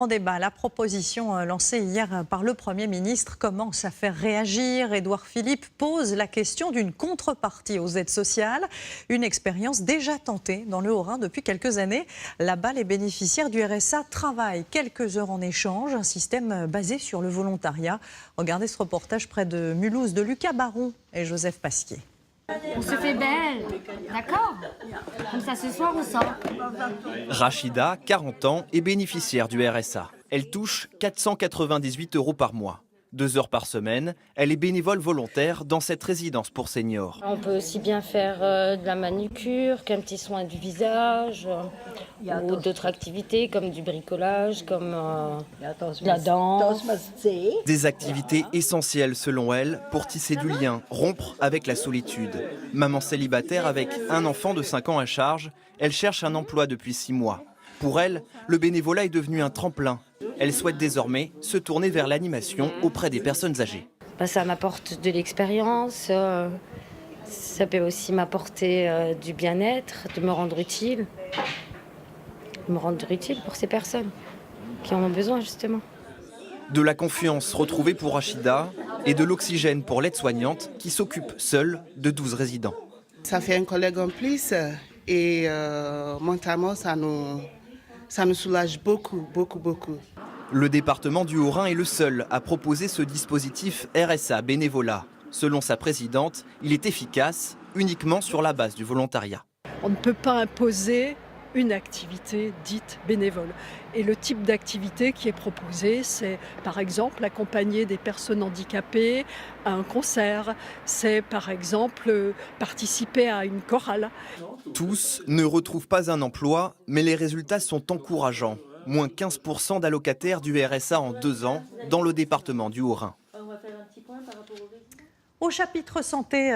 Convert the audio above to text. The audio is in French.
En débat, la proposition lancée hier par le Premier ministre commence à faire réagir. Édouard Philippe pose la question d'une contrepartie aux aides sociales, une expérience déjà tentée dans le Haut-Rhin depuis quelques années. Là-bas, les bénéficiaires du RSA travaillent quelques heures en échange, un système basé sur le volontariat. Regardez ce reportage près de Mulhouse de Lucas Baron et Joseph Pasquier. On se fait belle, d'accord? Comme ça, ce soir, on sort. Rachida, 40 ans, est bénéficiaire du RSA. Elle touche 498 € par mois. 2 heures par semaine, elle est bénévole volontaire dans cette résidence pour seniors. On peut aussi bien faire de la manucure qu'un petit soin du visage ou d'autres activités comme du bricolage, comme de la danse. Des activités essentielles selon elle pour tisser du lien, rompre avec la solitude. Maman célibataire avec un enfant de 5 ans à charge, elle cherche un emploi depuis 6 mois. Pour elle, le bénévolat est devenu un tremplin. Elle souhaite désormais se tourner vers l'animation auprès des personnes âgées. Ça m'apporte de l'expérience, ça peut aussi m'apporter du bien-être, de me rendre utile pour ces personnes qui en ont besoin justement. De la confiance retrouvée pour Rachida et de l'oxygène pour l'aide-soignante qui s'occupe seule de 12 résidents. Ça fait un collègue en plus et mentalement ça nous soulage beaucoup. Le département du Haut-Rhin est le seul à proposer ce dispositif RSA bénévolat. Selon sa présidente, il est efficace uniquement sur la base du volontariat. On ne peut pas imposer une activité dite bénévole. Et le type d'activité qui est proposé, c'est par exemple accompagner des personnes handicapées à un concert, c'est par exemple participer à une chorale. Tous ne retrouvent pas un emploi, mais les résultats sont encourageants. Moins 15% d'allocataires du RSA en 2 ans dans le département du Haut-Rhin. Au chapitre santé,